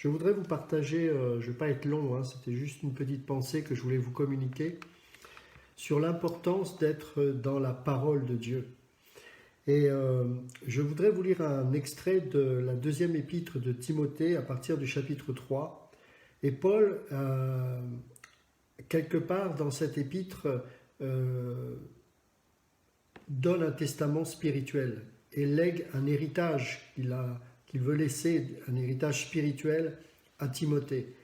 Je voudrais vous partager, je ne vais pas être long, hein, c'était juste une petite pensée que je voulais vous communiquer sur l'importance d'être dans la parole de Dieu. Et je voudrais vous lire un extrait de la deuxième épître de Timothée à partir du chapitre 3. Et Paul, quelque part dans cette épître, donne un testament spirituel et lègue un héritage qu'il veut laisser, un héritage spirituel à Timothée.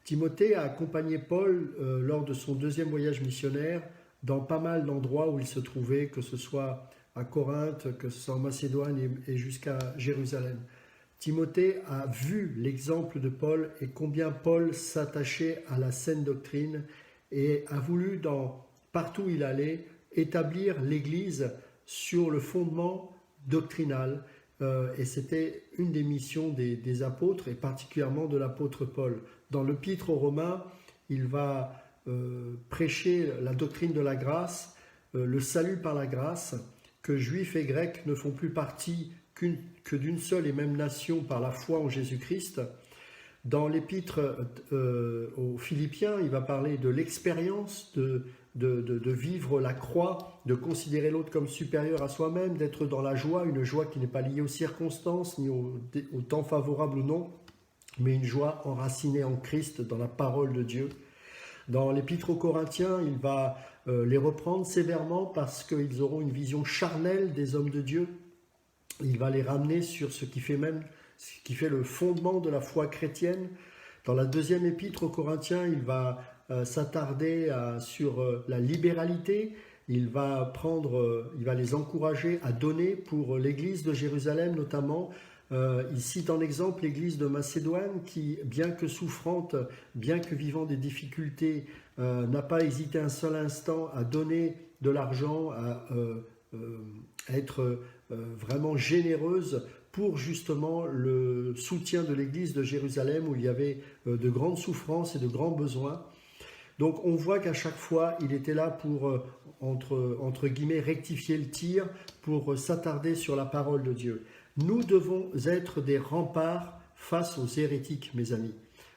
Timothée a accompagné Paul lors de son deuxième voyage missionnaire dans pas mal d'endroits où il se trouvait, que ce soit à Corinthe, que ce soit en Macédoine et jusqu'à Jérusalem. Timothée a vu l'exemple de Paul et combien Paul s'attachait à la saine doctrine et a voulu, partout où il allait, établir l'Église sur le fondement doctrinal. Et c'était une des missions des apôtres, et particulièrement de l'apôtre Paul. Dans l'Épître aux Romains, il va prêcher la doctrine de la grâce, le salut par la grâce, que Juifs et Grecs ne font plus partie que d'une seule et même nation par la foi en Jésus-Christ. Dans l'Épître aux Philippiens, il va parler de l'expérience de vivre la croix, de considérer l'autre comme supérieur à soi-même, d'être dans la joie, une joie qui n'est pas liée aux circonstances, ni au temps favorable ou non, mais une joie enracinée en Christ, dans la parole de Dieu. Dans l'Épître aux Corinthiens, il va les reprendre sévèrement parce qu'ils auront une vision charnelle des hommes de Dieu. Il va les ramener sur ce qui fait le fondement de la foi chrétienne. Dans la deuxième épître aux Corinthiens, il va s'attarder sur la libéralité. Il va les encourager à donner pour l'église de Jérusalem notamment. Il cite en exemple l'église de Macédoine qui, bien que souffrante, bien que vivant des difficultés, n'a pas hésité un seul instant à donner de l'argent, à être vraiment généreuse pour justement le soutien de l'église de Jérusalem où il y avait de grandes souffrances et de grands besoins. Donc on voit qu'à chaque fois, il était là pour, entre guillemets, rectifier le tir, pour s'attarder sur la parole de Dieu. Nous devons être des remparts face aux hérétiques, mes amis.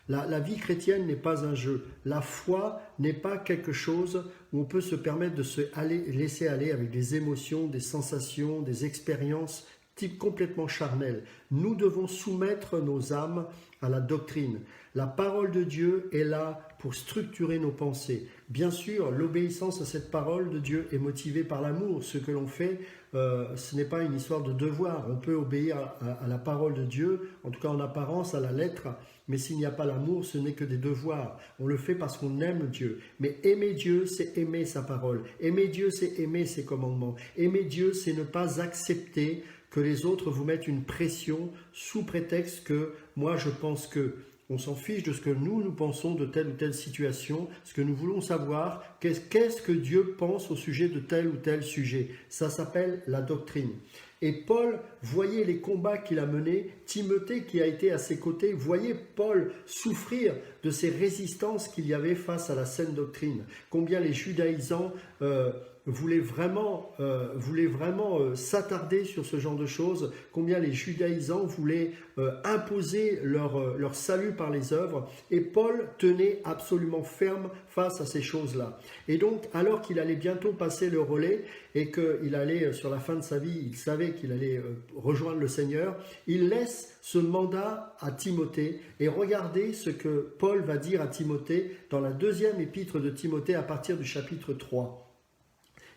La vie chrétienne n'est pas un jeu. La foi n'est pas quelque chose où on peut se permettre de laisser aller avec des émotions, des sensations, des expériences type complètement charnel. Nous devons soumettre nos âmes à la doctrine. La parole de Dieu est là pour structurer nos pensées. Bien sûr, l'obéissance à cette parole de Dieu est motivée par l'amour. Ce que l'on fait, ce n'est pas une histoire de devoir. On peut obéir à la parole de Dieu, en tout cas en apparence, à la lettre, mais s'il n'y a pas l'amour, ce n'est que des devoirs. On le fait parce qu'on aime Dieu. Mais aimer Dieu, c'est aimer sa parole. Aimer Dieu, c'est aimer ses commandements. Aimer Dieu, c'est ne pas accepter que les autres vous mettent une pression sous prétexte que moi je pense que. On s'en fiche de ce que nous pensons de telle ou telle situation. Ce que nous voulons savoir, qu'est-ce que Dieu pense au sujet de tel ou tel sujet. Ça s'appelle la doctrine. Et Paul voyait les combats qu'il a menés. Timothée qui a été à ses côtés, voyait Paul souffrir de ces résistances qu'il y avait face à la saine doctrine. Combien les judaïsants voulaient vraiment s'attarder sur ce genre de choses, combien les judaïsants voulaient imposer leur salut par les œuvres, et Paul tenait absolument ferme face à ces choses-là. Et donc, alors qu'il allait bientôt passer le relais, et qu'il allait, sur la fin de sa vie, il savait qu'il allait rejoindre le Seigneur, il laisse ce mandat à Timothée, et regardez ce que Paul va dire à Timothée dans la deuxième épître de Timothée à partir du chapitre 3.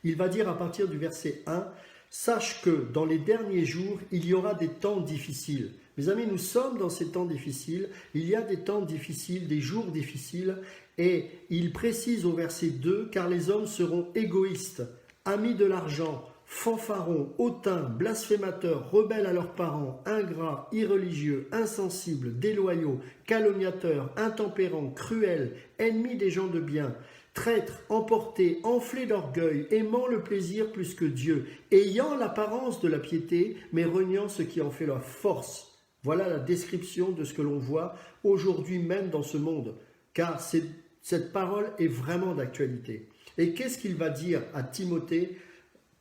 Il va dire à partir du verset 1, « Sache que dans les derniers jours, il y aura des temps difficiles. » Mes amis, nous sommes dans ces temps difficiles. Il y a des temps difficiles, des jours difficiles. Et il précise au verset 2, « Car les hommes seront égoïstes, amis de l'argent, fanfarons, hautains, blasphémateurs, rebelles à leurs parents, ingrats, irreligieux, insensibles, déloyaux, calomniateurs, intempérants, cruels, ennemis des gens de bien, traîtres, emportés, enflés d'orgueil, aimant le plaisir plus que Dieu, ayant l'apparence de la piété, mais reniant ce qui en fait la force. » Voilà la description de ce que l'on voit aujourd'hui même dans ce monde, car cette parole est vraiment d'actualité. Et qu'est-ce qu'il va dire à Timothée?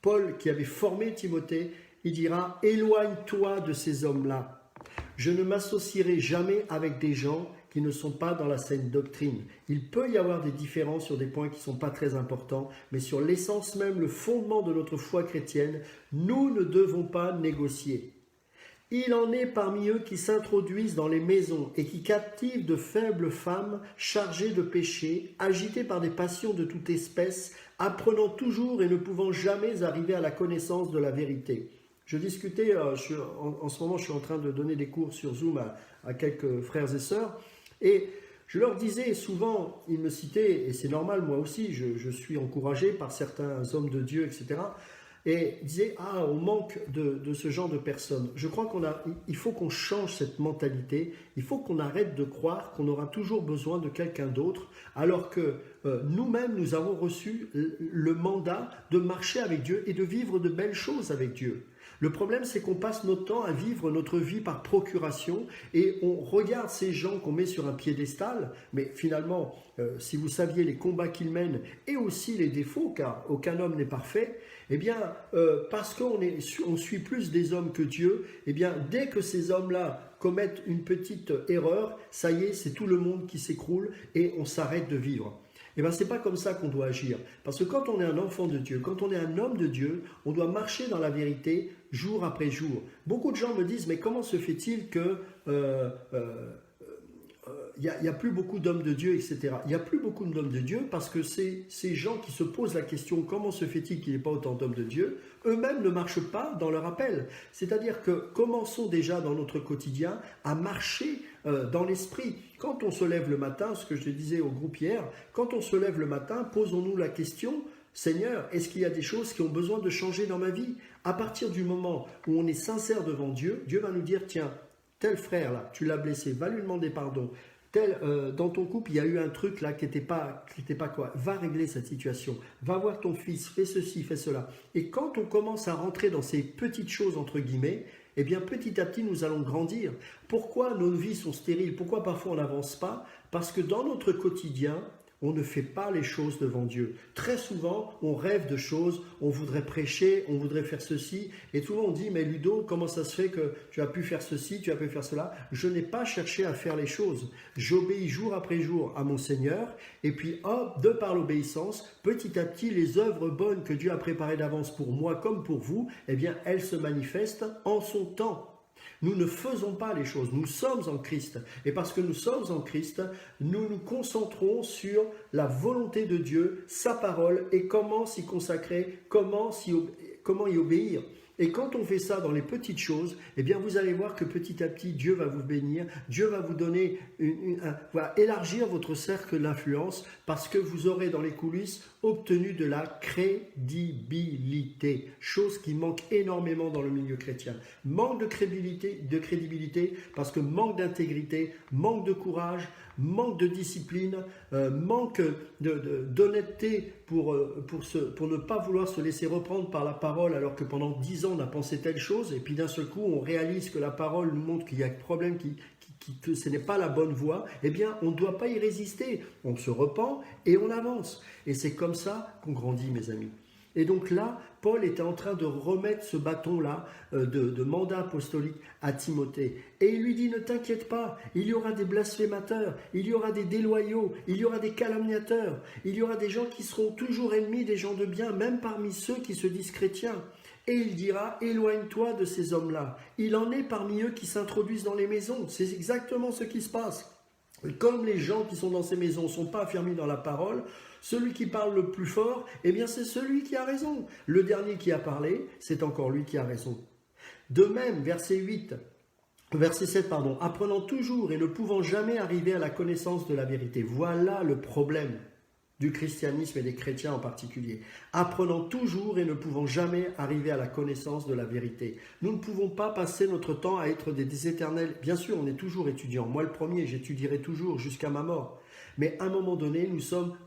Paul, qui avait formé Timothée, il dira « Éloigne-toi de ces hommes-là. Je ne m'associerai jamais avec des gens qui ne sont pas dans la saine doctrine. Il peut y avoir des différences sur des points qui ne sont pas très importants, mais sur l'essence même, le fondement de notre foi chrétienne, nous ne devons pas négocier. Il en est parmi eux qui s'introduisent dans les maisons et qui captivent de faibles femmes chargées de péché, agitées par des passions de toute espèce, apprenant toujours et ne pouvant jamais arriver à la connaissance de la vérité. Je discutais, en ce moment je suis en train de donner des cours sur Zoom à quelques frères et sœurs, et je leur disais souvent, ils me citaient, et c'est normal moi aussi, je suis encouragé par certains hommes de Dieu, etc., et disait on manque de ce genre de personnes. Je crois il faut qu'on change cette mentalité. Il faut qu'on arrête de croire qu'on aura toujours besoin de quelqu'un d'autre, alors que nous-mêmes nous avons reçu le mandat de marcher avec Dieu et de vivre de belles choses avec Dieu. Le problème, c'est qu'on passe notre temps à vivre notre vie par procuration et on regarde ces gens qu'on met sur un piédestal, mais finalement, si vous saviez les combats qu'ils mènent et aussi les défauts, car aucun homme n'est parfait, eh bien, parce qu'on suit plus des hommes que Dieu, eh bien, dès que ces hommes-là commettent une petite erreur, ça y est, c'est tout le monde qui s'écroule et on s'arrête de vivre. Eh bien, ce n'est pas comme ça qu'on doit agir. Parce que quand on est un enfant de Dieu, quand on est un homme de Dieu, on doit marcher dans la vérité jour après jour. Beaucoup de gens me disent, mais comment se fait-il que il n'y a plus beaucoup d'hommes de Dieu, etc. Il n'y a plus beaucoup d'hommes de Dieu parce que ces gens qui se posent la question comment se fait-il qu'il n'y ait pas autant d'hommes de Dieu, eux-mêmes ne marchent pas dans leur appel. C'est-à-dire que commençons déjà dans notre quotidien à marcher dans l'esprit. Quand on se lève le matin, ce que je disais au groupe hier, quand on se lève le matin, posons-nous la question, Seigneur, est-ce qu'il y a des choses qui ont besoin de changer dans ma vie? À partir du moment où on est sincère devant Dieu, Dieu va nous dire, tiens, tel frère là, tu l'as blessé, va lui demander pardon. Dans ton couple, il y a eu un truc là qui n'était pas quoi. Va régler cette situation. Va voir ton fils, fais ceci, fais cela. Et quand on commence à rentrer dans ces petites choses, entre guillemets, eh bien petit à petit, nous allons grandir. Pourquoi nos vies sont stériles? Pourquoi parfois on n'avance pas? Parce que dans notre quotidien, on ne fait pas les choses devant Dieu. Très souvent, on rêve de choses, on voudrait prêcher, on voudrait faire ceci, et souvent on dit, mais Ludo, comment ça se fait que tu as pu faire ceci, tu as pu faire cela? Je n'ai pas cherché à faire les choses. J'obéis jour après jour à mon Seigneur, et puis hop, de par l'obéissance, petit à petit, les œuvres bonnes que Dieu a préparées d'avance pour moi comme pour vous, eh bien, elles se manifestent en son temps. Nous ne faisons pas les choses, nous sommes en Christ. Et parce que nous sommes en Christ, nous nous concentrons sur la volonté de Dieu, sa parole et comment s'y consacrer, comment y obéir. Et quand on fait ça dans les petites choses, eh bien vous allez voir que petit à petit, Dieu va vous bénir, Dieu va vous donner, va élargir votre cercle d'influence parce que vous aurez dans les coulisses obtenu de la crédibilité, chose qui manque énormément dans le milieu chrétien. Manque de crédibilité parce que manque d'intégrité, manque de courage, manque de discipline, manque d'honnêteté pour ne pas vouloir se laisser reprendre par la parole alors que pendant 10 ans on a pensé telle chose et puis d'un seul coup on réalise que la parole nous montre qu'il y a un problème, que ce n'est pas la bonne voie, eh bien on ne doit pas y résister, on se repent et on avance. Et c'est comme ça qu'on grandit, mes amis. Et donc là, Paul était en train de remettre ce bâton-là de mandat apostolique à Timothée. Et il lui dit, ne t'inquiète pas, il y aura des blasphémateurs, il y aura des déloyaux, il y aura des calomniateurs, il y aura des gens qui seront toujours ennemis des gens de bien, même parmi ceux qui se disent chrétiens. Et il dira, éloigne-toi de ces hommes-là. Il en est parmi eux qui s'introduisent dans les maisons. C'est exactement ce qui se passe. Et comme les gens qui sont dans ces maisons ne sont pas affermis dans la parole, celui qui parle le plus fort, eh bien c'est celui qui a raison. Le dernier qui a parlé, c'est encore lui qui a raison. De même, verset 7, apprenant toujours et ne pouvant jamais arriver à la connaissance de la vérité. Voilà le problème du christianisme et des chrétiens en particulier. Apprenant toujours et ne pouvant jamais arriver à la connaissance de la vérité. Nous ne pouvons pas passer notre temps à être des éternels. Bien sûr, on est toujours étudiants. Moi, le premier, j'étudierai toujours jusqu'à ma mort. Mais à un moment donné,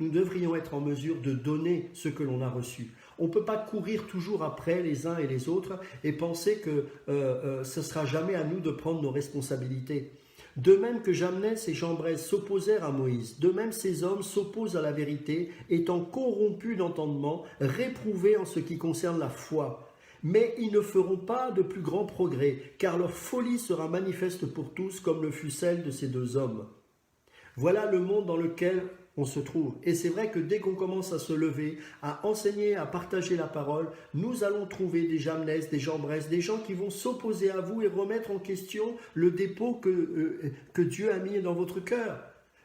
nous devrions être en mesure de donner ce que l'on a reçu. On ne peut pas courir toujours après les uns et les autres et penser que ce ne sera jamais à nous de prendre nos responsabilités. De même que Jamnès et Jambres s'opposèrent à Moïse, de même ces hommes s'opposent à la vérité, étant corrompus d'entendement, réprouvés en ce qui concerne la foi. Mais ils ne feront pas de plus grands progrès, car leur folie sera manifeste pour tous, comme le fut celle de ces deux hommes. Voilà le monde dans lequel on se trouve. Et c'est vrai que dès qu'on commence à se lever, à enseigner, à partager la parole, nous allons trouver des Jamnes, des Jambres, des gens qui vont s'opposer à vous et remettre en question le dépôt que Dieu a mis dans votre cœur.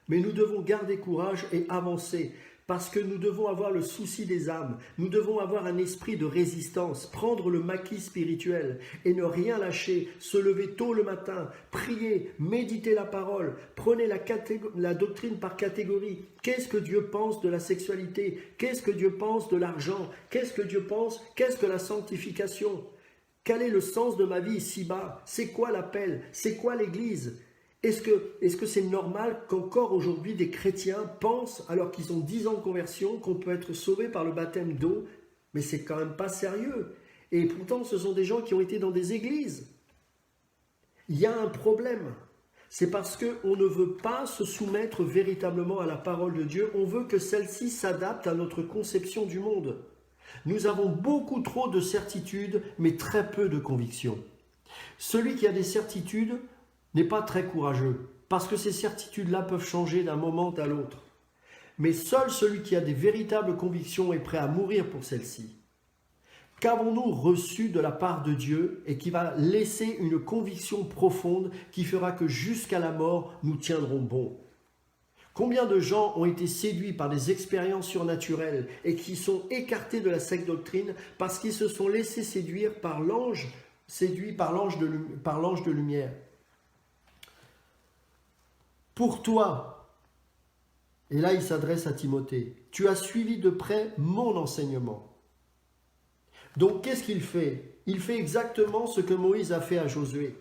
Mais nous devons garder courage et avancer. Parce que nous devons avoir le souci des âmes, nous devons avoir un esprit de résistance, prendre le maquis spirituel et ne rien lâcher, se lever tôt le matin, prier, méditer la parole, prenez la doctrine par catégorie. Qu'est-ce que Dieu pense de la sexualité? Qu'est-ce que Dieu pense de l'argent? Qu'est-ce que Dieu pense? Qu'est-ce que la sanctification? Quel est le sens de ma vie ici-bas? C'est quoi l'appel? C'est quoi l'Église? Est-ce que c'est normal qu'encore aujourd'hui des chrétiens pensent, alors qu'ils ont 10 ans de conversion, qu'on peut être sauvé par le baptême d'eau? Mais c'est quand même pas sérieux. Et pourtant, ce sont des gens qui ont été dans des églises. Il y a un problème. C'est parce qu'on ne veut pas se soumettre véritablement à la parole de Dieu. On veut que celle-ci s'adapte à notre conception du monde. Nous avons beaucoup trop de certitudes, mais très peu de convictions. Celui qui a des certitudes n'est pas très courageux, parce que ces certitudes-là peuvent changer d'un moment à l'autre. Mais seul celui qui a des véritables convictions est prêt à mourir pour celles-ci. Qu'avons-nous reçu de la part de Dieu et qui va laisser une conviction profonde qui fera que jusqu'à la mort, nous tiendrons bon? Combien de gens ont été séduits par des expériences surnaturelles et qui sont écartés de la sainte doctrine parce qu'ils se sont laissés séduire par l'ange, séduits par l'ange de lumière? Pour toi, et là il s'adresse à Timothée, tu as suivi de près mon enseignement. Donc qu'est-ce qu'il fait? Il fait exactement ce que Moïse a fait à Josué.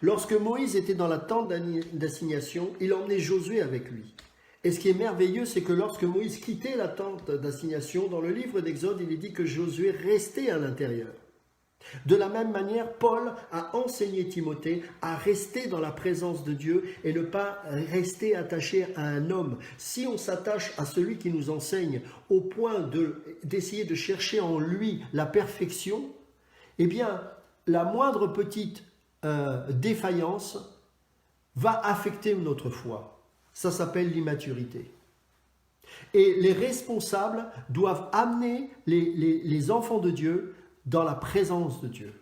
Lorsque Moïse était dans la tente d'assignation, il emmenait Josué avec lui. Et ce qui est merveilleux, c'est que lorsque Moïse quittait la tente d'assignation, dans le livre d'Exode, il est dit que Josué restait à l'intérieur. De la même manière, Paul a enseigné Timothée à rester dans la présence de Dieu et ne pas rester attaché à un homme. Si on s'attache à celui qui nous enseigne au point d'essayer de chercher en lui la perfection, eh bien, la moindre petite défaillance va affecter notre foi. Ça s'appelle l'immaturité. Et les responsables doivent amener les enfants de Dieu dans la présence de Dieu.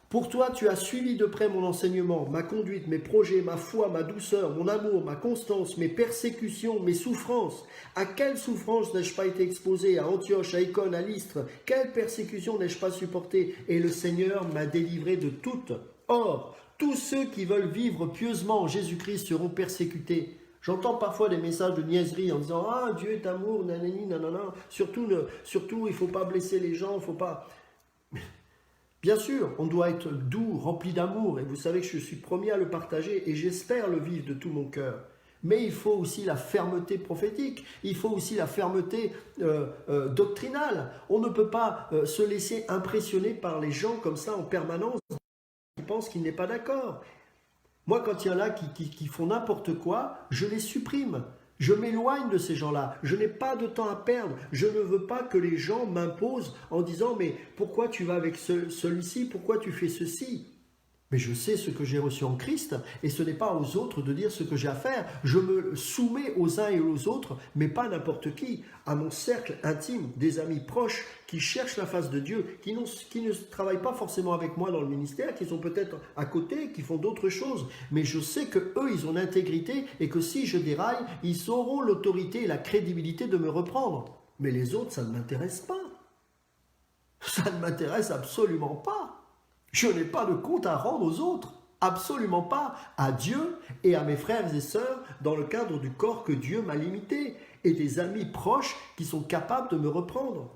Pour toi, tu as suivi de près mon enseignement, ma conduite, mes projets, ma foi, ma douceur, mon amour, ma constance, mes persécutions, mes souffrances. À quelle souffrance n'ai-je pas été exposé? À Antioche, à Icône, à Lystre? Quelle persécution n'ai-je pas supporté? Et le Seigneur m'a délivré de toutes. Or, tous ceux qui veulent vivre pieusement en Jésus-Christ seront persécutés. J'entends parfois des messages de niaiserie en disant « Ah, Dieu est amour, nanani, nanana. Surtout, il ne faut pas blesser les gens, il ne faut pas... » Bien sûr, on doit être doux, rempli d'amour, et vous savez que je suis premier à le partager, et j'espère le vivre de tout mon cœur. Mais il faut aussi la fermeté prophétique, il faut aussi la fermeté doctrinale. On ne peut pas se laisser impressionner par les gens comme ça en permanence, qui pensent qu'il n'est pas d'accord. Moi, quand il y en a qui font n'importe quoi, je les supprime. Je m'éloigne de ces gens-là. Je n'ai pas de temps à perdre. Je ne veux pas que les gens m'imposent en disant « Mais pourquoi tu vas avec celui-ci? Pourquoi tu fais ceci ?» Mais je sais ce que j'ai reçu en Christ et ce n'est pas aux autres de dire ce que j'ai à faire. Je me soumets aux uns et aux autres, mais pas n'importe qui, à mon cercle intime, des amis proches qui cherchent la face de Dieu, qui ne travaillent pas forcément avec moi dans le ministère, qui sont peut-être à côté, qui font d'autres choses. Mais je sais qu'eux, ils ont l'intégrité et que si je déraille, ils auront l'autorité et la crédibilité de me reprendre. Mais les autres, ça ne m'intéresse pas. Ça ne m'intéresse absolument pas. Je n'ai pas de compte à rendre aux autres, absolument pas, à Dieu et à mes frères et sœurs dans le cadre du corps que Dieu m'a limité et des amis proches qui sont capables de me reprendre.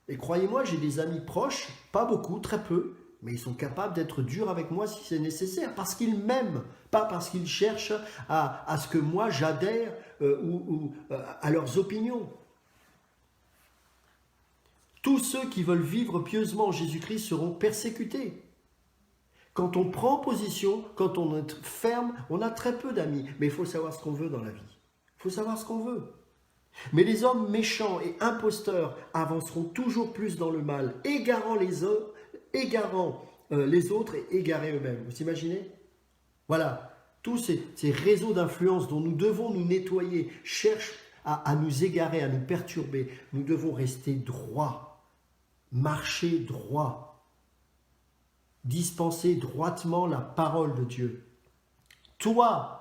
Et croyez-moi, j'ai des amis proches, pas beaucoup, très peu, mais ils sont capables d'être durs avec moi si c'est nécessaire, parce qu'ils m'aiment, pas parce qu'ils cherchent à ce que moi j'adhère à leurs opinions. Tous ceux qui veulent vivre pieusement en Jésus-Christ seront persécutés. Quand on prend position, quand on est ferme, on a très peu d'amis. Mais il faut savoir ce qu'on veut dans la vie. Il faut savoir ce qu'on veut. Mais les hommes méchants et imposteurs avanceront toujours plus dans le mal, égarant les autres et égarés eux-mêmes. Vous imaginez? Voilà, tous ces réseaux d'influence dont nous devons nous nettoyer cherchent à nous égarer, à nous perturber. Nous devons rester droits, marcher droit, dispenser droitement la parole de Dieu. Toi,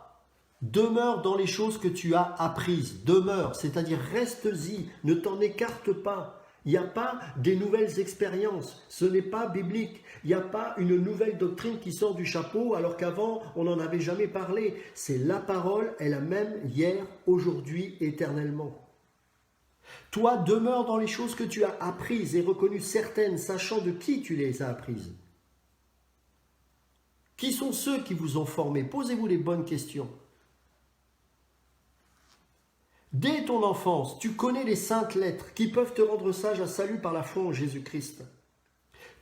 demeure dans les choses que tu as apprises. Demeure, c'est-à-dire reste-y, ne t'en écarte pas. Il n'y a pas des nouvelles expériences, ce n'est pas biblique. Il n'y a pas une nouvelle doctrine qui sort du chapeau alors qu'avant on n'en avait jamais parlé. C'est la parole, elle est la même hier, aujourd'hui, éternellement. Toi, demeure dans les choses que tu as apprises et reconnues certaines, sachant de qui tu les as apprises. Qui sont ceux qui vous ont formés? Posez-vous les bonnes questions. Dès ton enfance, tu connais les saintes lettres qui peuvent te rendre sage à salut par la foi en Jésus-Christ.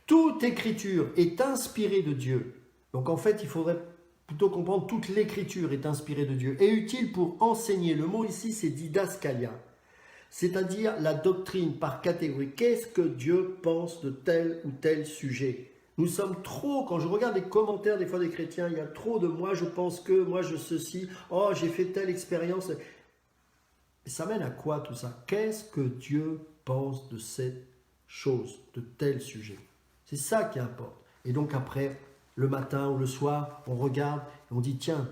Toute écriture est inspirée de Dieu. Donc en fait, il faudrait plutôt comprendre toute l'écriture est inspirée de Dieu. Et utile pour enseigner. Le mot ici, c'est didaskalia. C'est-à-dire la doctrine par catégorie. Qu'est-ce que Dieu pense de tel ou tel sujet? Nous sommes trop, quand je regarde les commentaires des fois des chrétiens, il y a trop de moi je pense que, moi je ceci, oh j'ai fait telle expérience. Ça mène à quoi tout ça? Qu'est-ce que Dieu pense de cette chose, de tel sujet? C'est ça qui importe. Et donc après, le matin ou le soir, on regarde et on dit tiens,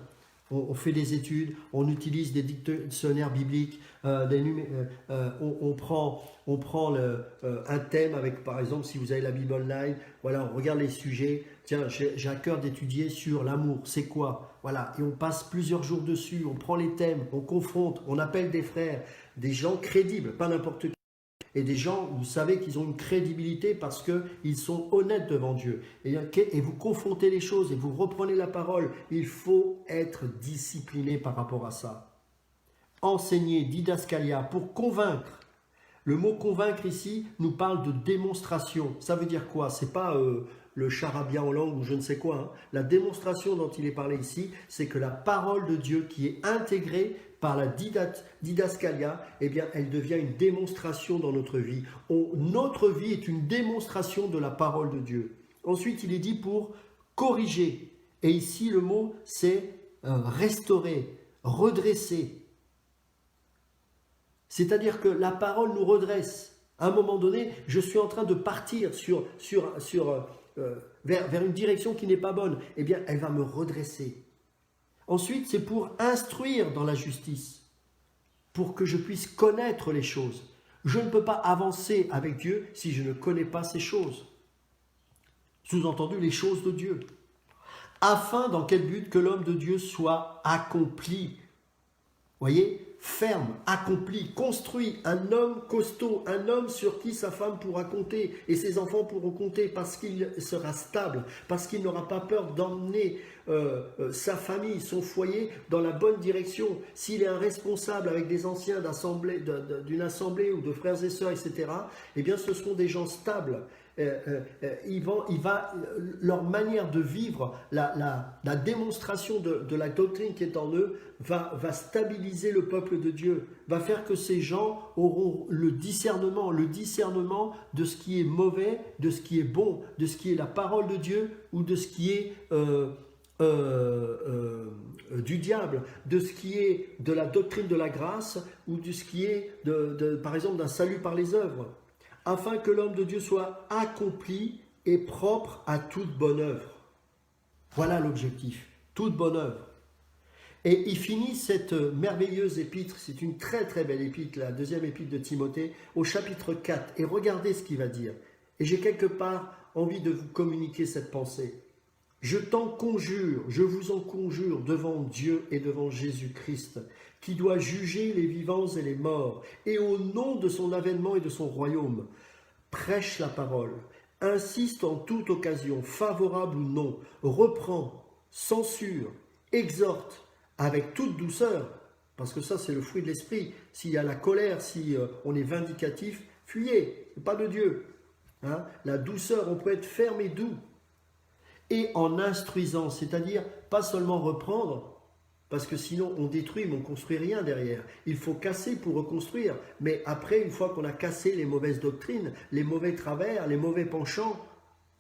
on fait des études, on utilise des dictionnaires bibliques, on prend un thème avec, par exemple, si vous avez la Bible online, voilà, on regarde les sujets. Tiens, j'ai à cœur d'étudier sur l'amour, c'est quoi? Voilà, et on passe plusieurs jours dessus, on prend les thèmes, on confronte, on appelle des frères, des gens crédibles, pas n'importe qui. Et des gens, vous savez qu'ils ont une crédibilité parce qu'ils sont honnêtes devant Dieu. Et vous confrontez les choses et vous reprenez la parole. Il faut être discipliné par rapport à ça. Enseigner, didaskalia, pour convaincre. Le mot convaincre ici nous parle de démonstration. Ça veut dire quoi? C'est pas le charabia en langue ou je ne sais quoi. Hein. La démonstration dont il est parlé ici, c'est que la parole de Dieu qui est intégrée par la didaskalia, eh bien, elle devient une démonstration dans notre vie. Notre vie est une démonstration de la parole de Dieu. Ensuite, il est dit pour corriger. Et ici, le mot, c'est restaurer, redresser. C'est-à-dire que la parole nous redresse. À un moment donné, je suis en train de partir vers une direction qui n'est pas bonne. Eh bien, elle va me redresser. Ensuite, c'est pour instruire dans la justice, pour que je puisse connaître les choses. Je ne peux pas avancer avec Dieu si je ne connais pas ces choses. Sous-entendu, les choses de Dieu. Afin, dans quel but? Que l'homme de Dieu soit accompli. Voyez? Ferme, accompli, construit, un homme costaud, un homme sur qui sa femme pourra compter et ses enfants pourront compter parce qu'il sera stable, parce qu'il n'aura pas peur d'emmener sa famille, son foyer dans la bonne direction. S'il est un responsable avec des anciens d'une assemblée ou de frères et sœurs, etc., eh bien ce seront des gens stables. Leur manière de vivre, la démonstration de la doctrine qui est en eux va stabiliser le peuple de Dieu, va faire que ces gens auront le discernement de ce qui est mauvais, de ce qui est bon, de ce qui est la parole de Dieu ou de ce qui est du diable, de ce qui est de la doctrine de la grâce ou de ce qui est par exemple d'un salut par les œuvres. Afin que l'homme de Dieu soit accompli et propre à toute bonne œuvre. Voilà l'objectif, toute bonne œuvre. Et il finit cette merveilleuse épître, c'est une très très belle épître, la deuxième épître de Timothée, au chapitre 4. Et regardez ce qu'il va dire. Et j'ai quelque part envie de vous communiquer cette pensée. Je vous en conjure devant Dieu et devant Jésus-Christ, qui doit juger les vivants et les morts, et au nom de son avènement et de son royaume, prêche la parole, insiste en toute occasion, favorable ou non, reprend, censure, exhorte, avec toute douceur, parce que ça c'est le fruit de l'esprit. S'il y a la colère, si on est vindicatif, fuyez, ce n'est pas de Dieu. Hein? La douceur, on peut être ferme et doux. Et en instruisant, c'est-à-dire pas seulement reprendre, Parce que sinon, on détruit, mais on ne construit rien derrière. Il faut casser pour reconstruire. Mais après, une fois qu'on a cassé les mauvaises doctrines, les mauvais travers, les mauvais penchants,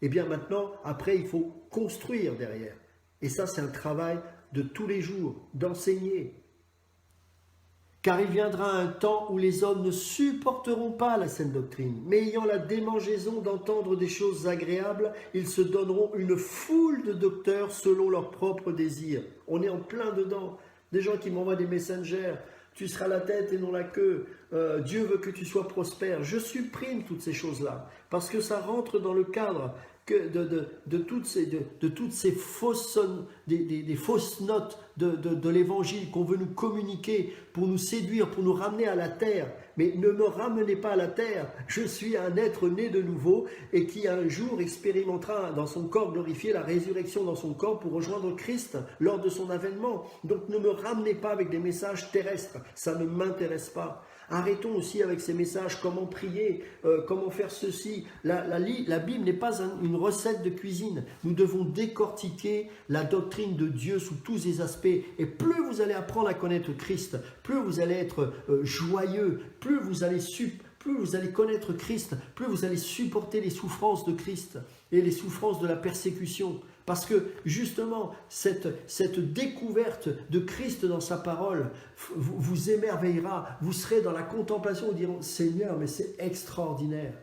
eh bien maintenant, après, il faut construire derrière. Et ça, c'est un travail de tous les jours, d'enseigner. Car il viendra un temps où les hommes ne supporteront pas la saine doctrine, mais ayant la démangeaison d'entendre des choses agréables, ils se donneront une foule de docteurs selon leurs propres désirs. On est en plein dedans. Des gens qui m'envoient des messengers. Tu seras la tête et non la queue. Dieu veut que tu sois prospère. Je supprime toutes ces choses-là parce que ça rentre dans le cadre de toutes ces fausses, des fausses notes de l'évangile qu'on veut nous communiquer pour nous séduire, pour nous ramener à la terre. Mais ne me ramenez pas à la terre. Je suis un être né de nouveau et qui un jour expérimentera dans son corps glorifié la résurrection dans son corps pour rejoindre Christ lors de son avènement. Donc ne me ramenez pas avec des messages terrestres. Ça ne m'intéresse pas. Arrêtons aussi avec ces messages, comment prier, comment faire ceci. La Bible n'est pas une recette de cuisine. Nous devons décortiquer la doctrine de Dieu sous tous ses aspects. Et plus vous allez apprendre à connaître Christ, plus vous allez être joyeux, plus vous allez connaître Christ, plus vous allez supporter les souffrances de Christ et les souffrances de la persécution. Parce que justement, cette découverte de Christ dans sa parole vous émerveillera. Vous serez dans la contemplation, vous direz « Seigneur, mais c'est extraordinaire ».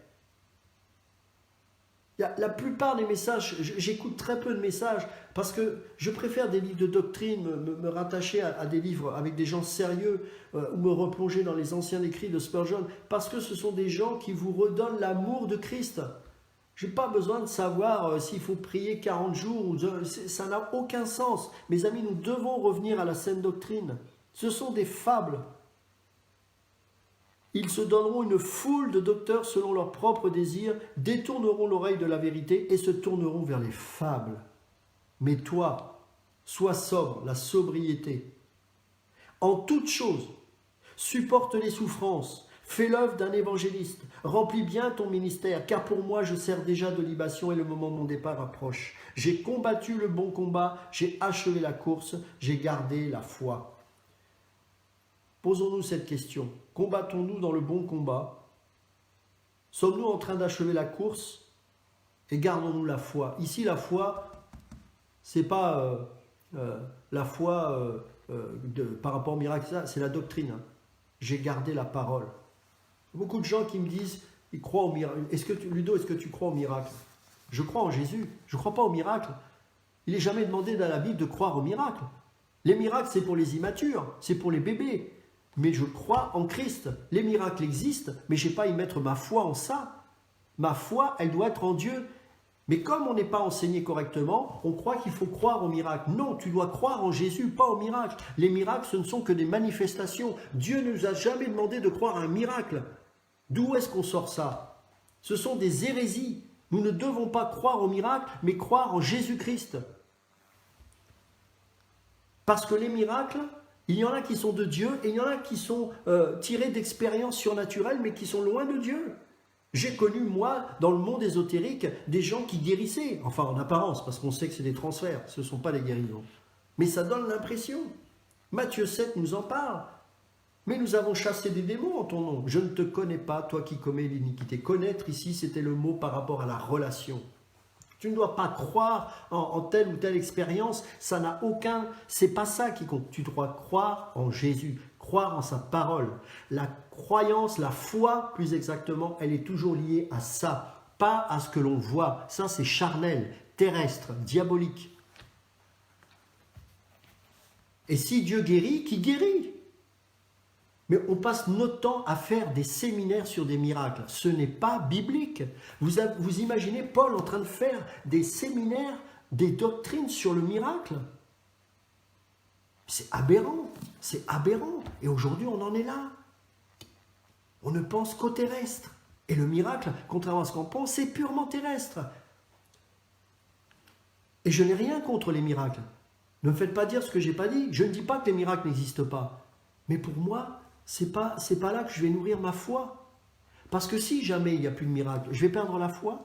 La plupart des messages, j'écoute très peu de messages parce que je préfère des livres de doctrine, me rattacher à des livres avec des gens sérieux ou me replonger dans les anciens écrits de Spurgeon parce que ce sont des gens qui vous redonnent l'amour de Christ. Je n'ai pas besoin de savoir s'il faut prier 40 jours, ça n'a aucun sens. Mes amis, nous devons revenir à la saine doctrine. Ce sont des fables. Ils se donneront une foule de docteurs selon leurs propres désirs, détourneront l'oreille de la vérité et se tourneront vers les fables. Mais toi, sois sobre, la sobriété. En toute chose, supporte les souffrances. Fais l'œuvre d'un évangéliste, remplis bien ton ministère, car pour moi je sers déjà de libation et le moment de mon départ approche. J'ai combattu le bon combat, j'ai achevé la course, j'ai gardé la foi. Posons-nous cette question. Combattons-nous dans le bon combat? Sommes-nous en train d'achever la course? Et gardons-nous la foi? Ici, la foi, ce n'est pas la foi par rapport au miracle, c'est la doctrine. Hein. J'ai gardé la parole. Beaucoup de gens qui me disent, ils croient au miracle. Ludo, est-ce que tu crois au miracle? Je crois en Jésus, je ne crois pas au miracle. Il n'est jamais demandé dans la Bible de croire au miracle. Les miracles, c'est pour les immatures, c'est pour les bébés. Mais je crois en Christ. Les miracles existent, mais je n'ai pas à y mettre ma foi en ça. Ma foi, elle doit être en Dieu. Mais comme on n'est pas enseigné correctement, on croit qu'il faut croire au miracle. Non, tu dois croire en Jésus, pas au miracle. Les miracles, ce ne sont que des manifestations. Dieu ne nous a jamais demandé de croire à un miracle. D'où est-ce qu'on sort ça? Ce sont des hérésies. Nous ne devons pas croire au miracle, mais croire en Jésus-Christ. Parce que les miracles, il y en a qui sont de Dieu et il y en a qui sont tirés d'expériences surnaturelles, mais qui sont loin de Dieu. J'ai connu, moi, dans le monde ésotérique, des gens qui guérissaient, enfin en apparence, parce qu'on sait que c'est des transferts, ce ne sont pas des guérisons. Mais ça donne l'impression. Matthieu 7 nous en parle. Mais nous avons chassé des démons en ton nom. Je ne te connais pas, toi qui commets l'iniquité. Connaître ici, c'était le mot par rapport à la relation. Tu ne dois pas croire en telle ou telle expérience, ça n'a aucun... C'est pas ça qui compte. Tu dois croire en Jésus, croire en sa parole. La croyance, la foi, plus exactement, elle est toujours liée à ça, pas à ce que l'on voit. Ça, c'est charnel, terrestre, diabolique. Et si Dieu guérit, qui guérit? Mais on passe notre temps à faire des séminaires sur des miracles. Ce n'est pas biblique. Vous imaginez Paul en train de faire des séminaires, des doctrines sur le miracle? C'est aberrant, c'est aberrant. Et aujourd'hui, on en est là. On ne pense qu'au terrestre. Et le miracle, contrairement à ce qu'on pense, c'est purement terrestre. Et je n'ai rien contre les miracles. Ne me faites pas dire ce que je n'ai pas dit. Je ne dis pas que les miracles n'existent pas. Mais pour moi, c'est pas là que je vais nourrir ma foi. Parce que si jamais il n'y a plus de miracle, je vais perdre la foi.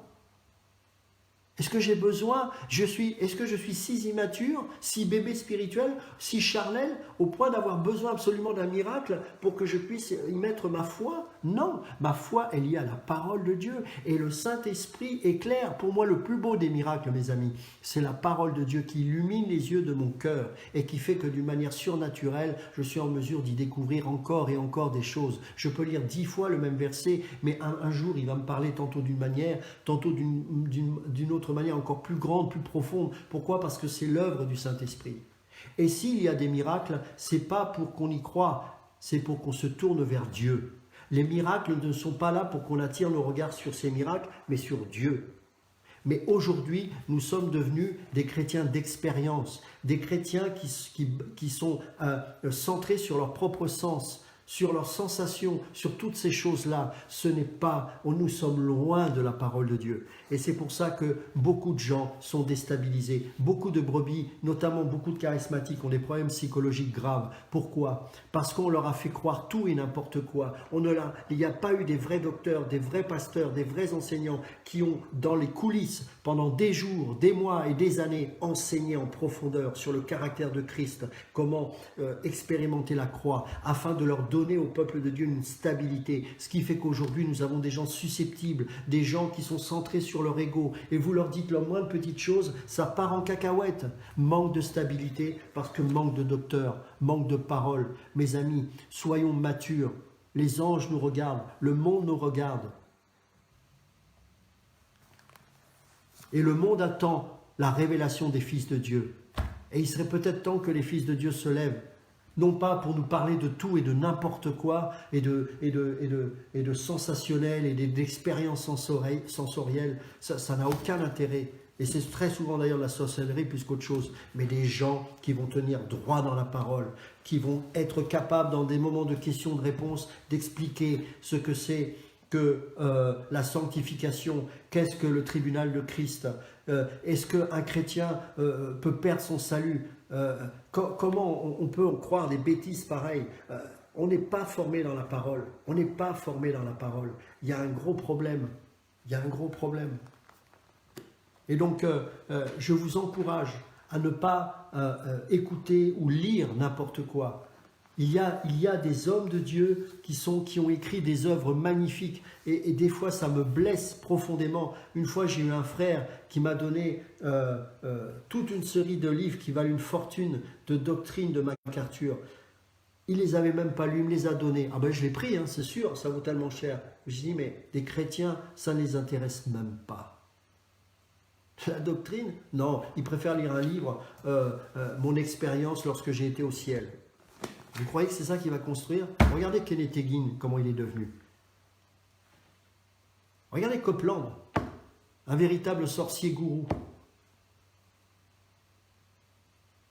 Est-ce que j'ai besoin, est-ce que je suis si immature, si bébé spirituel, si charnel, au point d'avoir besoin absolument d'un miracle pour que je puisse y mettre ma foi? Non, ma foi est liée à la parole de Dieu. Et le Saint-Esprit est clair. Pour moi, le plus beau des miracles, mes amis, c'est la parole de Dieu qui illumine les yeux de mon cœur et qui fait que d'une manière surnaturelle, je suis en mesure d'y découvrir encore et encore des choses. Je peux lire 10 fois le même verset, mais un jour, il va me parler tantôt d'une manière, tantôt d'une autre manière encore plus grande, plus profonde. Pourquoi? Parce que c'est l'œuvre du Saint-Esprit. Et s'il y a des miracles, c'est pas pour qu'on y croie, c'est pour qu'on se tourne vers Dieu. Les miracles ne sont pas là pour qu'on attire nos regards sur ces miracles, mais sur Dieu. Mais aujourd'hui, nous sommes devenus des chrétiens d'expérience, des chrétiens qui sont centrés sur leur propre sens, sur leurs sensations, sur toutes ces choses-là. Ce n'est pas, nous sommes loin de la parole de Dieu. Et c'est pour ça que beaucoup de gens sont déstabilisés. Beaucoup de brebis, notamment beaucoup de charismatiques, ont des problèmes psychologiques graves. Pourquoi? Parce qu'on leur a fait croire tout et n'importe quoi. Il n'y a pas eu des vrais docteurs, des vrais pasteurs, des vrais enseignants qui ont, dans les coulisses, pendant des jours, des mois et des années, enseigné en profondeur sur le caractère de Christ, comment expérimenter la croix, afin de leur donner au peuple de Dieu une stabilité. Ce qui fait qu'aujourd'hui, nous avons des gens susceptibles, des gens qui sont centrés sur leur ego. Et vous leur dites la moindre petite chose, ça part en cacahuète. Manque de stabilité parce que manque de docteurs, manque de paroles. Mes amis, soyons matures. Les anges nous regardent, le monde nous regarde. Et le monde attend la révélation des fils de Dieu. Et il serait peut-être temps que les fils de Dieu se lèvent, non pas pour nous parler de tout et de n'importe quoi, et de sensationnel, et d'expériences sensorielles. Ça n'a aucun intérêt. Et c'est très souvent d'ailleurs la sorcellerie plus qu'autre chose. Mais des gens qui vont tenir droit dans la parole, qui vont être capables dans des moments de questions, de réponses, d'expliquer ce que c'est que la sanctification, qu'est-ce que le tribunal de Christ, est-ce qu'un chrétien peut perdre son salut, comment on peut croire des bêtises pareilles. On n'est pas formé dans la parole, on n'est pas formé dans la parole. Il y a un gros problème, il y a un gros problème. Et donc, je vous encourage à ne pas écouter ou lire n'importe quoi. Il y a des hommes de Dieu qui ont écrit des œuvres magnifiques et des fois ça me blesse profondément. Une fois j'ai eu un frère qui m'a donné toute une série de livres qui valent une fortune de doctrine de MacArthur. Il les avait même pas lus, il me les a donnés. Ah ben je l'ai pris, hein, c'est sûr, ça vaut tellement cher. Je dis mais des chrétiens, ça ne les intéresse même pas. La doctrine? Non, ils préfèrent lire un livre, mon expérience lorsque j'ai été au ciel. Vous croyez que c'est ça qui va construire? Regardez Kenneth Hagin, comment il est devenu. Regardez Copeland, un véritable sorcier gourou.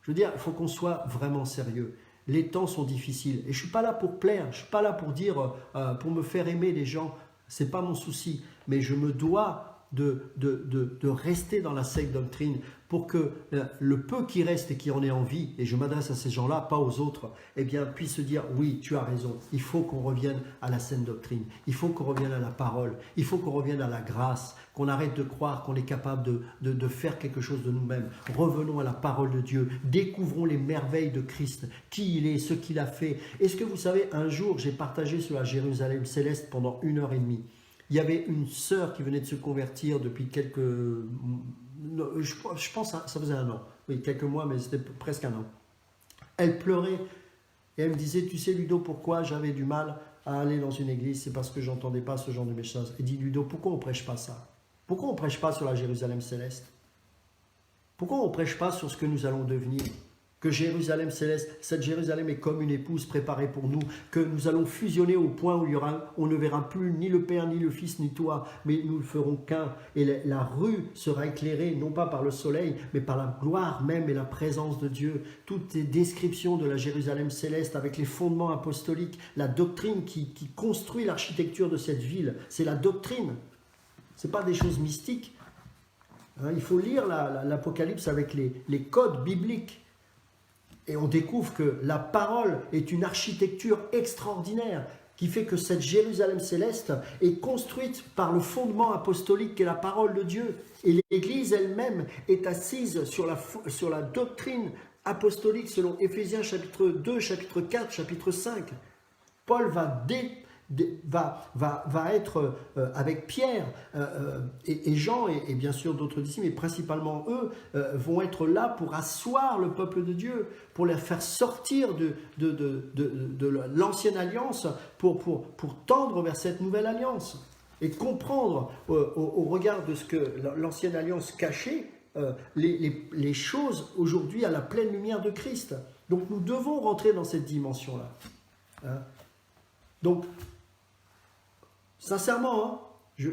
Je veux dire, il faut qu'on soit vraiment sérieux. Les temps sont difficiles. Et je ne suis pas là pour plaire, je ne suis pas là pour dire, pour me faire aimer les gens. Ce n'est pas mon souci. Mais je me dois de rester dans la saine doctrine pour que le peu qui reste et qui en ait envie, et je m'adresse à ces gens-là, pas aux autres, eh bien, puisse se dire, oui, tu as raison, il faut qu'on revienne à la saine doctrine, il faut qu'on revienne à la parole, il faut qu'on revienne à la grâce, qu'on arrête de croire qu'on est capable de faire quelque chose de nous-mêmes. Revenons à la parole de Dieu, découvrons les merveilles de Christ, qui il est, ce qu'il a fait. Est-ce que vous savez, un jour, j'ai partagé sur la Jérusalem céleste pendant 1h30. Il y avait une sœur qui venait de se convertir depuis quelques... Je pense que ça faisait 1 an. Oui, quelques mois, mais c'était presque 1 an. Elle pleurait et elle me disait, tu sais Ludo, pourquoi j'avais du mal à aller dans une église? C'est parce que je n'entendais pas ce genre de messages. Elle dit, Ludo, pourquoi on ne prêche pas ça? Pourquoi on ne prêche pas sur la Jérusalem céleste? Pourquoi on ne prêche pas sur ce que nous allons devenir? Que Jérusalem céleste, cette Jérusalem est comme une épouse préparée pour nous, que nous allons fusionner au point où on ne verra plus ni le Père, ni le Fils, ni toi, mais nous ne ferons qu'un. Et la rue sera éclairée, non pas par le soleil, mais par la gloire même et la présence de Dieu. Toutes les descriptions de la Jérusalem céleste avec les fondements apostoliques, la doctrine qui construit l'architecture de cette ville, c'est la doctrine. Ce n'est pas des choses mystiques. Il faut lire l'Apocalypse avec les codes bibliques. Et on découvre que la parole est une architecture extraordinaire qui fait que cette Jérusalem céleste est construite par le fondement apostolique qu'est la parole de Dieu. Et l'Église elle-même est assise sur la doctrine apostolique selon Éphésiens chapitre 2, chapitre 4, chapitre 5. Paul va être avec Pierre et Jean et bien sûr d'autres disciples, mais principalement eux, vont être là pour asseoir le peuple de Dieu, pour les faire sortir de l'ancienne alliance, pour tendre vers cette nouvelle alliance et comprendre au regard de ce que l'ancienne alliance cachait, les choses aujourd'hui à la pleine lumière de Christ. Donc nous devons rentrer dans cette dimension-là. Hein? Donc, sincèrement, hein,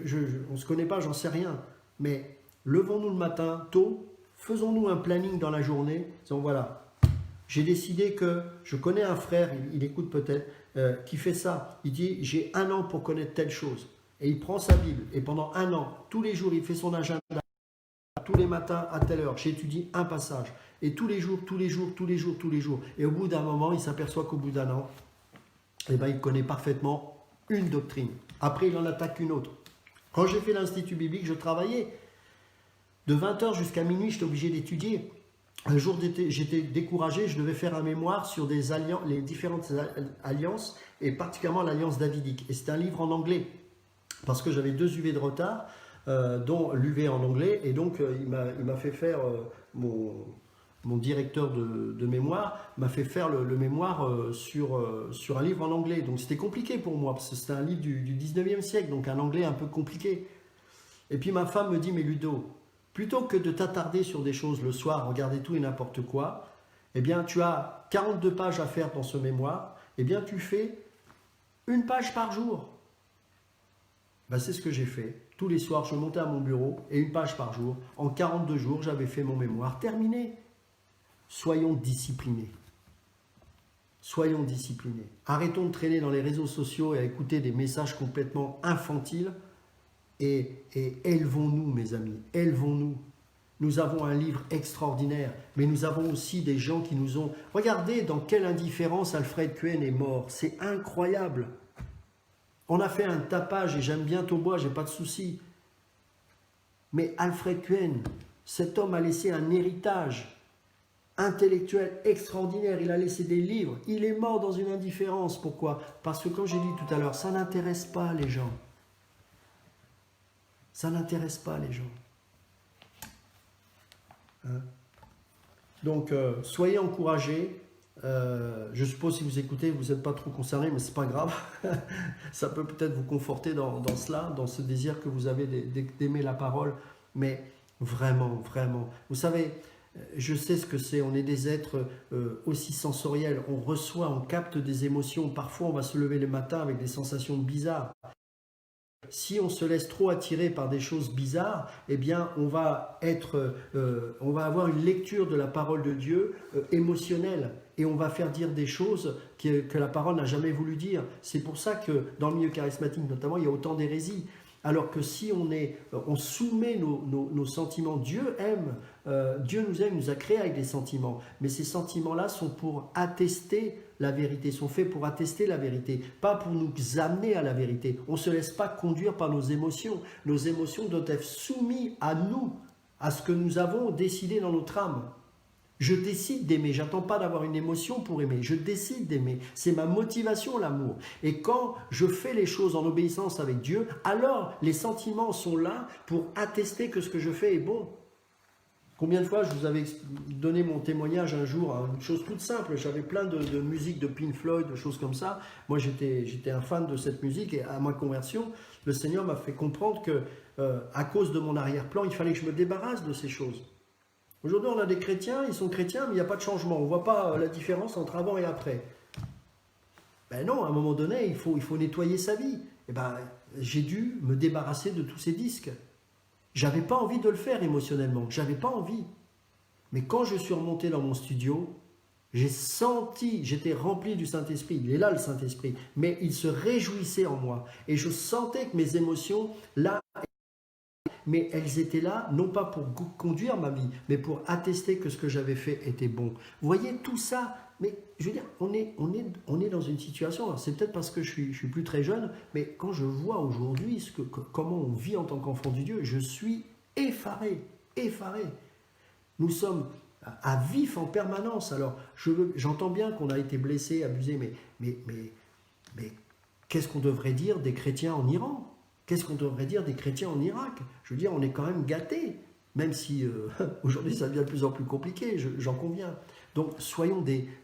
on ne se connaît pas, j'en sais rien, mais levons-nous le matin tôt, faisons-nous un planning dans la journée, disons voilà, j'ai décidé que je connais un frère, il écoute peut-être, qui fait ça, il dit j'ai 1 an pour connaître telle chose, et il prend sa Bible, et pendant 1 an, tous les jours, il fait son agenda, tous les matins à telle heure, j'étudie un passage, et tous les jours, et au bout d'un moment, il s'aperçoit qu'au bout d'1 an, eh ben, il connaît parfaitement une doctrine. Après, il en attaque une autre. Quand j'ai fait l'Institut biblique, je travaillais. De 20h jusqu'à minuit, j'étais obligé d'étudier. Un jour, j'étais découragé, je devais faire un mémoire sur les différentes alliances, et particulièrement l'alliance davidique. Et c'était un livre en anglais, parce que j'avais 2 UV de retard, dont l'UV en anglais, et donc il m'a fait faire mon directeur de mémoire m'a fait faire le mémoire sur un livre en anglais. Donc c'était compliqué pour moi, parce que c'était un livre du 19e siècle, donc un anglais un peu compliqué. Et puis ma femme me dit, mais Ludo, plutôt que de t'attarder sur des choses le soir, regarder tout et n'importe quoi, eh bien tu as 42 pages à faire dans ce mémoire, eh bien tu fais 1 page par jour. Ben, c'est ce que j'ai fait. Tous les soirs, je montais à mon bureau et 1 page par jour. En 42 jours, j'avais fait mon mémoire terminé. Soyons disciplinés. Soyons disciplinés. Arrêtons de traîner dans les réseaux sociaux et à écouter des messages complètement infantiles et élevons-nous, mes amis, élevons-nous. Nous avons un livre extraordinaire, mais nous avons aussi des gens qui nous ont... Regardez dans quelle indifférence Alfred Cohen est mort. C'est incroyable. On a fait un tapage et j'aime bien Taubois, j'ai pas de souci. Mais Alfred Cohen, cet homme a laissé un héritage intellectuel extraordinaire, il a laissé des livres, il est mort dans une indifférence. Pourquoi? Parce que, comme j'ai dit tout à l'heure, ça n'intéresse pas les gens. Ça n'intéresse pas les gens. Hein? Donc, soyez encouragés. Je suppose si vous écoutez, vous n'êtes pas trop concernés, mais ce n'est pas grave. Ça peut peut-être vous conforter dans cela, dans ce désir que vous avez d'aimer la parole. Mais vraiment, vraiment, vous savez... Je sais ce que c'est, on est des êtres aussi sensoriels, on reçoit, on capte des émotions, parfois on va se lever le matin avec des sensations bizarres. Si on se laisse trop attirer par des choses bizarres, eh bien on va avoir une lecture de la parole de Dieu émotionnelle et on va faire dire des choses que la parole n'a jamais voulu dire. C'est pour ça que dans le milieu charismatique notamment, il y a autant d'hérésies. Alors que si on soumet nos sentiments, Dieu aime, Dieu nous aime, nous a créés avec des sentiments. Mais ces sentiments-là sont pour attester la vérité, sont faits pour attester la vérité, pas pour nous amener à la vérité. On ne se laisse pas conduire par nos émotions. Nos émotions doivent être soumises à nous, à ce que nous avons décidé dans notre âme. Je décide d'aimer, j'attends pas d'avoir une émotion pour aimer, je décide d'aimer, c'est ma motivation l'amour. Et quand je fais les choses en obéissance avec Dieu, alors les sentiments sont là pour attester que ce que je fais est bon. Combien de fois je vous avais donné mon témoignage un jour, une chose toute simple, j'avais plein de musique de Pink Floyd, de choses comme ça. Moi j'étais un fan de cette musique et à ma conversion, le Seigneur m'a fait comprendre que à cause de mon arrière-plan, il fallait que je me débarrasse de ces choses. Aujourd'hui, on a des chrétiens, ils sont chrétiens, mais il n'y a pas de changement. On ne voit pas la différence entre avant et après. Ben non, à un moment donné, il faut nettoyer sa vie. Et ben, j'ai dû me débarrasser de tous ces disques. J'avais pas envie de le faire émotionnellement, j'avais pas envie. Mais quand je suis remonté dans mon studio, j'ai senti, j'étais rempli du Saint-Esprit. Il est là le Saint-Esprit, mais il se réjouissait en moi. Et je sentais que mes émotions, là, mais elles étaient là, non pas pour conduire ma vie, mais pour attester que ce que j'avais fait était bon. Vous voyez, tout ça, mais je veux dire, on est dans une situation, c'est peut-être parce que je suis plus très jeune, mais quand je vois aujourd'hui comment on vit en tant qu'enfant de Dieu, je suis effaré, effaré. Nous sommes à vif en permanence. Alors, j'entends bien qu'on a été blessé, abusé, mais qu'est-ce qu'on devrait dire des chrétiens en Iran? Qu'est-ce qu'on devrait dire des chrétiens en Irak? Je veux dire, on est quand même gâtés, même si aujourd'hui ça devient de plus en plus compliqué, j'en conviens. Donc,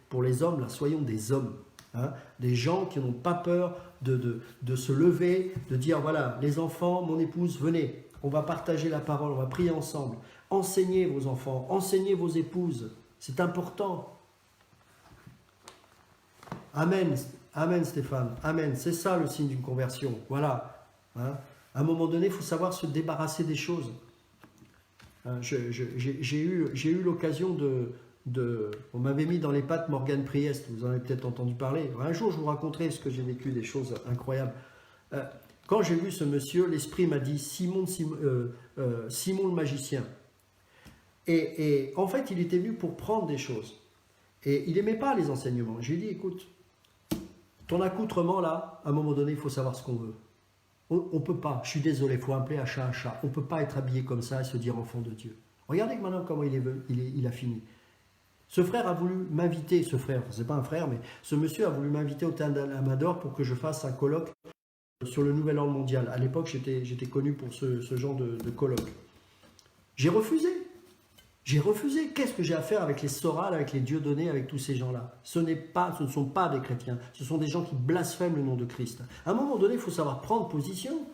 pour les hommes, là, soyons des hommes, hein, des gens qui n'ont pas peur de se lever, de dire, voilà, les enfants, mon épouse, venez, on va partager la parole, on va prier ensemble. Enseignez vos enfants, enseignez vos épouses, c'est important. Amen, amen Stéphane, amen, c'est ça le signe d'une conversion, voilà. Hein. À un moment donné, il faut savoir se débarrasser des choses. Hein, j'ai eu l'occasion on m'avait mis dans les pattes Morgan Priest, vous en avez peut-être entendu parler. Un jour, je vous raconterai ce que j'ai vécu, des choses incroyables. Quand j'ai vu ce monsieur, l'esprit m'a dit Simon le magicien. Et en fait, il était venu pour prendre des choses. Et il n'aimait pas les enseignements. Je lui ai dit, écoute, ton accoutrement là, à un moment donné, il faut savoir ce qu'on veut. On ne peut pas, je suis désolé, il faut appeler un chat. On ne peut pas être habillé comme ça et se dire enfant de Dieu. Regardez maintenant comment il a fini. Ce frère a voulu m'inviter, c'est pas un frère, mais ce monsieur a voulu m'inviter au Théâtre d'Amador pour que je fasse un colloque sur le nouvel ordre mondial. À l'époque, j'étais connu pour ce genre de colloque. J'ai refusé. Qu'est-ce que j'ai à faire avec les Soral, avec les Dieudonné, avec tous ces gens-là? Ce ne sont pas des chrétiens. Ce sont des gens qui blasphèment le nom de Christ. À un moment donné, il faut savoir prendre position.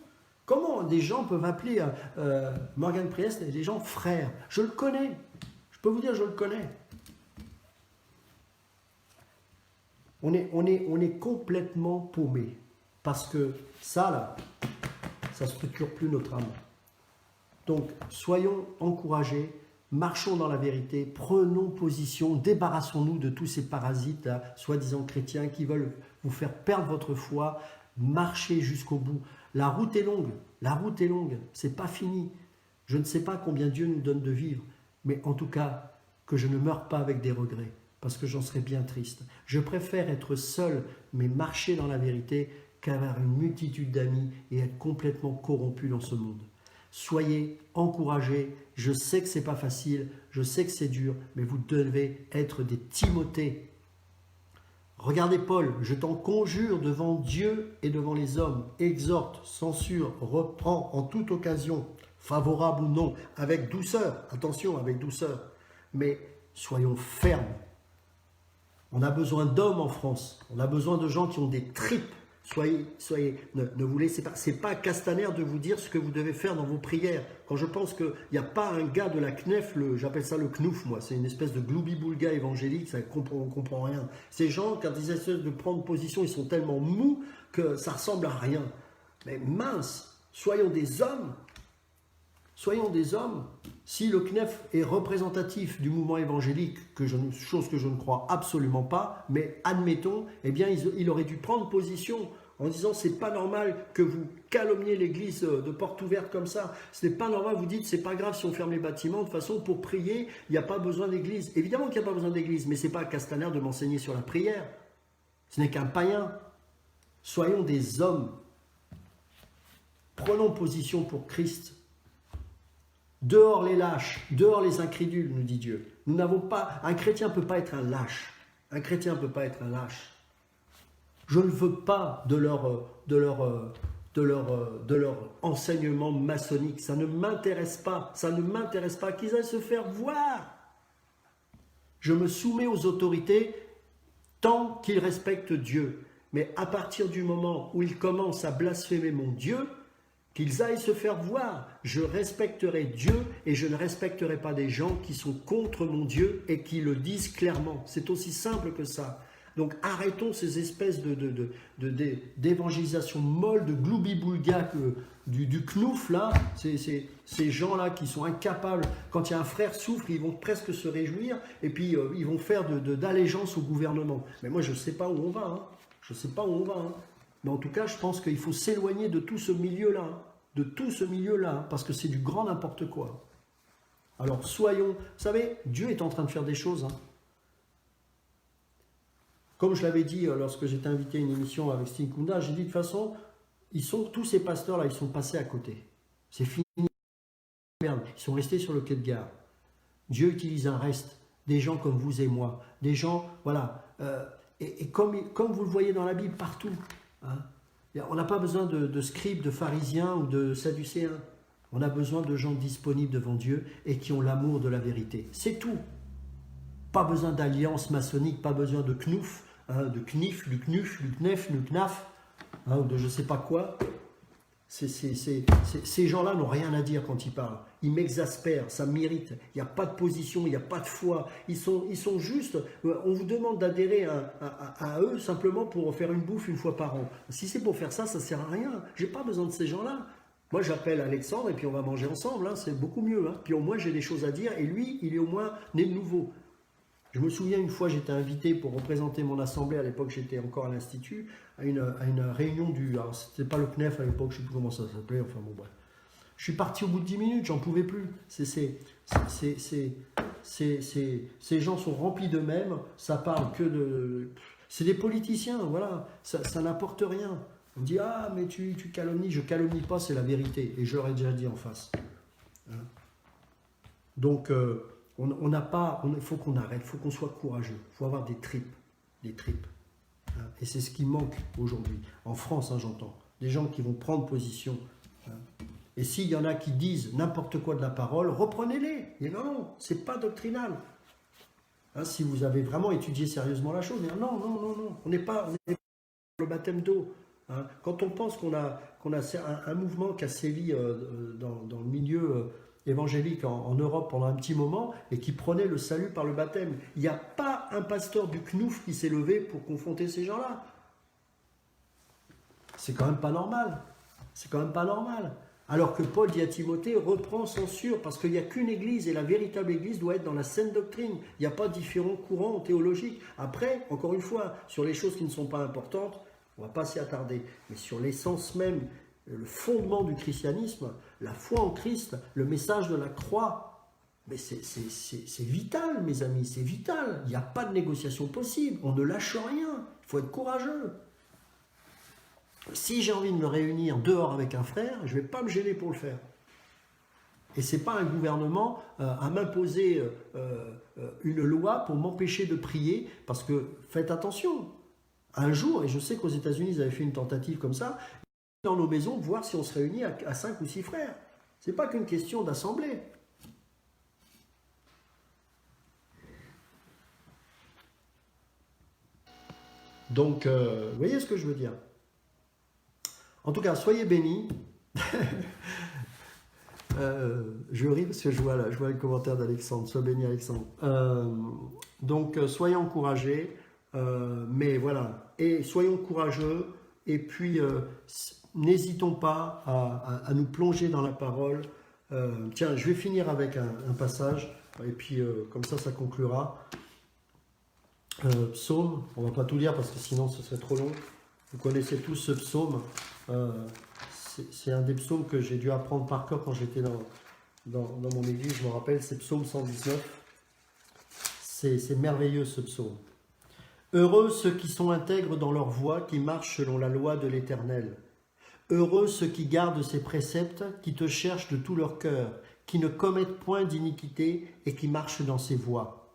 Comment des gens peuvent appeler Morgan Priest des gens frères? Je le connais. Je peux vous dire, je le connais. On est complètement paumé. Parce que ça, là, ça ne structure plus notre âme. Donc, soyons encouragés. Marchons dans la vérité, prenons position, débarrassons-nous de tous ces parasites, soi-disant chrétiens, qui veulent vous faire perdre votre foi. Marchez jusqu'au bout. La route est longue, c'est pas fini. Je ne sais pas combien Dieu nous donne de vivre, mais en tout cas, que je ne meure pas avec des regrets, parce que j'en serais bien triste. Je préfère être seul, mais marcher dans la vérité, qu'avoir une multitude d'amis et être complètement corrompu dans ce monde. Soyez encouragés, je sais que ce n'est pas facile, je sais que c'est dur, mais vous devez être des Timothée. Regardez Paul, je t'en conjure devant Dieu et devant les hommes, exhorte, censure, reprend en toute occasion, favorable ou non, avec douceur, attention, avec douceur, mais soyons fermes. On a besoin d'hommes en France, on a besoin de gens qui ont des tripes. Ne vous laissez pas. C'est pas à Castaner de vous dire ce que vous devez faire dans vos prières. Quand je pense qu'il n'y a pas un gars de la CNEF, j'appelle ça le CNOUF, moi, c'est une espèce de gloubi-boulga évangélique, on comprend rien. Ces gens, quand ils essaient de prendre position, ils sont tellement mous que ça ressemble à rien. Mais mince, soyons des hommes. Soyons des hommes. Si le CNEF est représentatif du mouvement évangélique, chose que je ne crois absolument pas, mais admettons, eh bien, il aurait dû prendre position en disant c'est pas normal que vous calomniez l'église de porte ouverte comme ça. Ce n'est pas normal, vous dites c'est pas grave si on ferme les bâtiments. De toute façon, pour prier, il n'y a pas besoin d'église. Évidemment qu'il n'y a pas besoin d'église, mais ce n'est pas à Castaner de m'enseigner sur la prière. Ce n'est qu'un païen. Soyons des hommes. Prenons position pour Christ. Dehors les lâches, dehors les incrédules, nous dit Dieu. Nous n'avons pas. Un chrétien ne peut pas être un lâche. Un chrétien ne peut pas être un lâche. Je ne veux pas de leur enseignement maçonnique. Ça ne m'intéresse pas. Ça ne m'intéresse pas qu'ils aillent se faire voir. Je me soumets aux autorités tant qu'ils respectent Dieu. Mais à partir du moment où ils commencent à blasphémer mon Dieu, qu'ils aillent se faire voir. Je respecterai Dieu et je ne respecterai pas des gens qui sont contre mon Dieu et qui le disent clairement. C'est aussi simple que ça. Donc arrêtons ces espèces d'évangélisation molle, de gloubi-boulga du knouf là, ces gens-là qui sont incapables, quand il y a un frère souffre, ils vont presque se réjouir et puis ils vont faire d'allégeance au gouvernement. Mais moi je ne sais pas où on va, hein. Je ne sais pas où on va, hein. Mais en tout cas je pense qu'il faut s'éloigner de tout ce milieu-là. Hein. de tout ce milieu-là, hein, parce que c'est du grand n'importe quoi. Alors soyons, vous savez, Dieu est en train de faire des choses. Hein. Comme je l'avais dit lorsque j'étais invité à une émission avec Steve Kunda, j'ai dit de toute façon, tous ces pasteurs-là, ils sont passés à côté. C'est fini. Merde, ils sont restés sur le quai de gare. Dieu utilise un reste, des gens comme vous et moi, des gens, voilà, et comme vous le voyez dans la Bible, partout. Hein, on n'a pas besoin de scribes, de pharisiens ou de sadducéens. On a besoin de gens disponibles devant Dieu et qui ont l'amour de la vérité. C'est tout. Pas besoin d'alliance maçonnique, pas besoin de knouf, hein, de knif, du knuf, du knef, du knaf, hein, ou de je ne sais pas quoi. Ces gens-là n'ont rien à dire quand ils parlent. Ils m'exaspèrent, ça m'irrite. Il n'y a pas de position, il n'y a pas de foi. Ils sont juste... On vous demande d'adhérer à eux simplement pour faire une bouffe une fois par an. Si c'est pour faire ça, ça ne sert à rien. Je n'ai pas besoin de ces gens-là. Moi, j'appelle Alexandre et puis on va manger ensemble. Hein, c'est beaucoup mieux. Hein. Puis au moins, j'ai des choses à dire. Et lui, il est au moins né de nouveau. Je me souviens une fois, j'étais invité pour représenter mon assemblée. À l'époque, j'étais encore à l'Institut, à une réunion du... Alors, c'était pas le CNEF à l'époque, je ne sais plus comment ça s'appelait. Enfin bon, bref. Je suis parti au bout de 10 minutes, j'en pouvais plus. Ces gens sont remplis d'eux-mêmes, ça parle que de... C'est des politiciens, voilà, ça n'apporte rien. On dit, ah, mais tu calomnies. Je calomnie pas, c'est la vérité. Et je leur ai déjà dit en face. Hein. Donc, on n'a pas... Il faut qu'on arrête, il faut qu'on soit courageux. Il faut avoir des tripes. Des tripes. Hein. Et c'est ce qui manque aujourd'hui. En France, hein, j'entends. Des gens qui vont prendre position. Hein. Et s'il y en a qui disent n'importe quoi de la parole, reprenez-les. Et non, c'est pas doctrinal. Hein, si vous avez vraiment étudié sérieusement la chose, non, on n'est pas le baptême d'eau. Hein. Quand on pense qu'on a un mouvement qui a sévi dans le milieu évangélique en Europe pendant un petit moment et qui prenait le salut par le baptême, il n'y a pas un pasteur du CNOUF qui s'est levé pour confronter ces gens-là. C'est quand même pas normal. C'est quand même pas normal. Alors que Paul dit à Timothée, reprends, censure, parce qu'il n'y a qu'une église et la véritable église doit être dans la saine doctrine. Il n'y a pas différents courants théologiques. Après, encore une fois, sur les choses qui ne sont pas importantes, on ne va pas s'y attarder. Mais sur l'essence même, le fondement du christianisme, la foi en Christ, le message de la croix, mais c'est vital, mes amis, c'est vital. Il n'y a pas de négociation possible. On ne lâche rien. Il faut être courageux. Si j'ai envie de me réunir dehors avec un frère, je ne vais pas me gêner pour le faire. Et ce n'est pas un gouvernement à m'imposer une loi pour m'empêcher de prier, parce que faites attention. Un jour, et je sais qu'aux États-Unis, ils avaient fait une tentative comme ça, dans nos maisons, voir si on se réunit à 5 ou 6 frères. Ce n'est pas qu'une question d'assemblée. Donc, vous voyez ce que je veux dire? En tout cas, soyez bénis. Je ris parce que je vois le commentaire d'Alexandre. Sois béni, Alexandre. Donc, soyez encouragés. Mais voilà. Et soyons courageux. Et puis, n'hésitons pas à nous plonger dans la parole. Tiens, je vais finir avec un passage. Et puis, comme ça conclura. Psaume. On ne va pas tout lire parce que sinon, ce serait trop long. Vous connaissez tous ce psaume. C'est un des psaumes que j'ai dû apprendre par cœur quand j'étais dans mon église. Je me rappelle, c'est psaume 119. C'est merveilleux ce psaume. Heureux ceux qui sont intègres dans leur voie, qui marchent selon la loi de l'Éternel. Heureux ceux qui gardent ses préceptes, qui te cherchent de tout leur cœur, qui ne commettent point d'iniquité et qui marchent dans ses voies.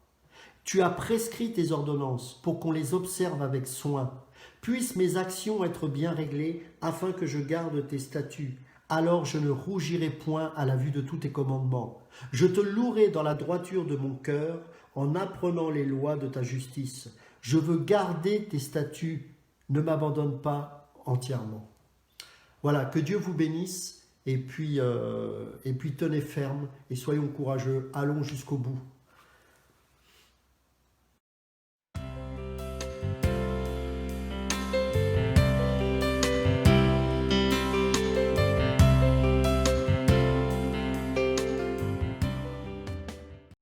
Tu as prescrit tes ordonnances pour qu'on les observe avec soin. Puissent mes actions être bien réglées, afin que je garde tes statuts. Alors je ne rougirai point à la vue de tous tes commandements. Je te louerai dans la droiture de mon cœur, en apprenant les lois de ta justice. Je veux garder tes statuts, ne m'abandonne pas entièrement. Voilà, que Dieu vous bénisse, et puis tenez ferme, et soyons courageux, allons jusqu'au bout.